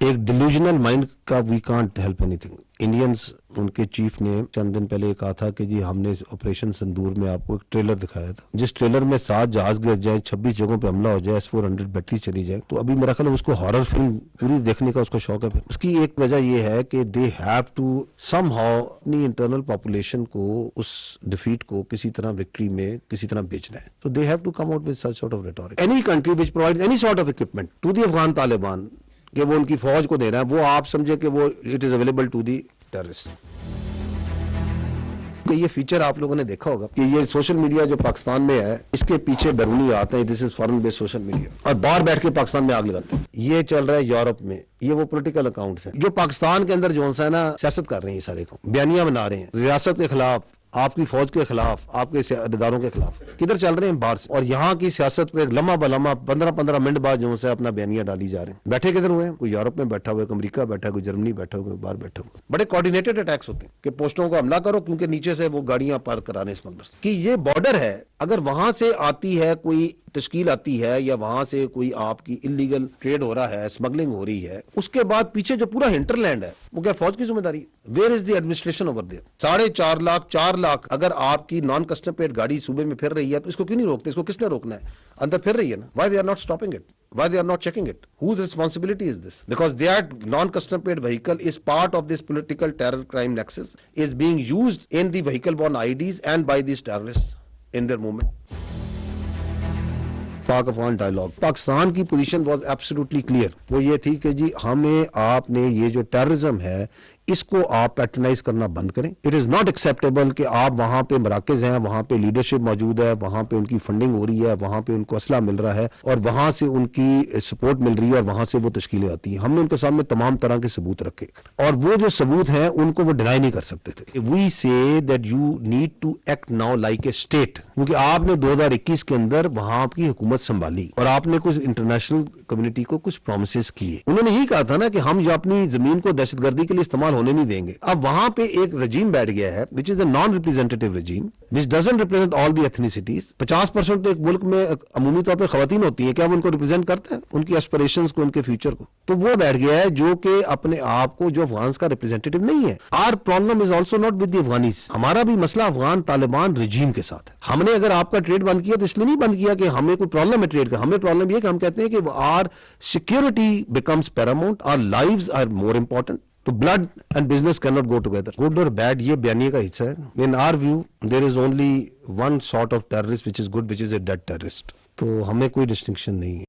एक delusional mind का we can't help anything. Indians, उनके चीफ ने चंद दिन पहले कहा था कि जी हमने ऑपरेशन सिंदूर में आपको एक ट्रेलर दिखाया था, जिस ट्रेलर में 7 जहाज गिर जाए, 26 जगहों पे हमला हो जाए, S-400 बैटरी चली जाए, तो अभी मेरा ख्याल है उसको हॉरर फिल्म पूरी देखने का उसको शौक है। फिर उसकी एक वजह यह है कि दे हैव टू समहाउ अपनी इंटरनल पॉपुलेशन को उस डिफीट को किसी तरह विक्ट्री में किसी तरह बेचना है। तो they have to come out with such sort of rhetoric. Any country which provides any sort of equipment to the Afghan Taliban कि वो उनकी फौज को दे रहा है, वो आप समझे कि वो it is available to the terrorist. ये फीचर आप लोगों ने देखा होगा कि ये सोशल मीडिया जो पाकिस्तान में है, इसके पीछे बैरूनी आते हैं, this is foreign based social media, और बाहर बैठ के पाकिस्तान में आग लगाते हैं। ये चल रहा है यूरोप में, ये वो पॉलिटिकल अकाउंट्स हैं जो पाकिस्तान के अंदर जो है ना सियासत कर रहे हैं, ये सारे को बयानियां बना रहे हैं रियासत के खिलाफ, आपकी फौज के खिलाफ, आपके इदारों के खिलाफ। किधर चल रहे हैं? बाहर से। और यहाँ की सियासत पे लम्हा बलम्हा 15-15 मिनट बाद जो है अपना बयानिया डाली जा रहे हैं। बैठे किधर हुए हैं? कोई यूरोप में बैठा हुआ है, कोई अमेरिका बैठा है, कोई जर्मनी बैठा हुआ है, बाहर बैठा हुआ है। बड़े कोऑर्डिनेटेड अटैक्स होते हैं कि पोस्टों को हमला करो, क्योंकि नीचे से वो गाड़ियां पार कराने स्मगलर्स कि ये बॉर्डर है, अगर वहां से आती है कोई तश्कील आती है या वहां से कोई आपकी इलीगल ट्रेड हो रहा है, स्मगलिंग हो रही है, उसके बाद पीछे जो पूरा हिंटरलैंड है वो क्या फौज की जिम्मेदारी? Where is the administration over there? 4.5 lakh 4 lakh अगर आपकी नॉन कस्टम पेड गाड़ी सूबे में फिर रही है तो इसको क्यों नहीं रोकते? इसको किसने रोकना है? अंदर फिर रही है ना, why they are not stopping it? Why they are not checking it? Whose responsibility is this? Because that non-custom paid vehicle is part of this political terror crime nexus, is being used in the vehicle-borne IDs and by these terrorists in their movement. पाक Afghan dialogue, Pakistan की position was absolutely clear. वो ये थी कि जी हमें आपने ये जो टेररिज्म है इसको आप पैट्रनाइज करना बंद करें। इट इज नॉट एक्सेप्टेबल कि आप वहां पे मराकज हैं, वहां पे लीडरशिप मौजूद है, वहां पे उनकी फंडिंग हो रही है, वहां पे उनको असला मिल रहा है और वहां से उनकी सपोर्ट मिल रही है और वहां से वो तश्कीलें आती हैं। हमने उनके सामने तमाम तरह के सबूत रखे और वो जो सबूत हैं उनको वो डिनाई नहीं कर सकते थे। We say that you need to act now like a state, क्योंकि आपने 2021 के अंदर वहां की हुकूमत संभाली और आपने कुछ इंटरनेशनल कम्युनिटी को कुछ प्रोमिस किए। उन्होंने ही कहा था ना कि हम जो अपनी जमीन को दहशतगर्दी के लिए इस्तेमाल होने नहीं देंगे। अब वहां पे एक रजीम बैठ गया है which is a non representative regime which doesn't represent all the ethnicities. 50% तो एक मुल्क में अमूमी तौर पे खवातीन होती है, क्या वो उनको रिप्रेजेंट करता है? उनकी एस्पिरेशंस को, उनके फ्यूचर को? तो वो बैठ गया है जो कि अपने आप को जो अफगान का रिप्रेजेंटेटिव नहीं है। Our problem is also not with the Afghanis. हमारा भी मसला अफगान तालिबान रजीम के साथ है। हमने अगर आपका ट्रेड बंद किया तो इसलिए नहीं बंद किया कि हमें कोई प्रॉब्लम है ट्रेड का। हमें प्रॉब्लम ये कि हम कहते हैं कि our security becomes paramount, our lives are more important. तो blood and business can not go together. Good और बैड ये बयानी का हिस्सा है। In our view there is only one sort of terrorist which is good, which is a dead terrorist. तो हमें कोई डिस्टिंक्शन नहीं है।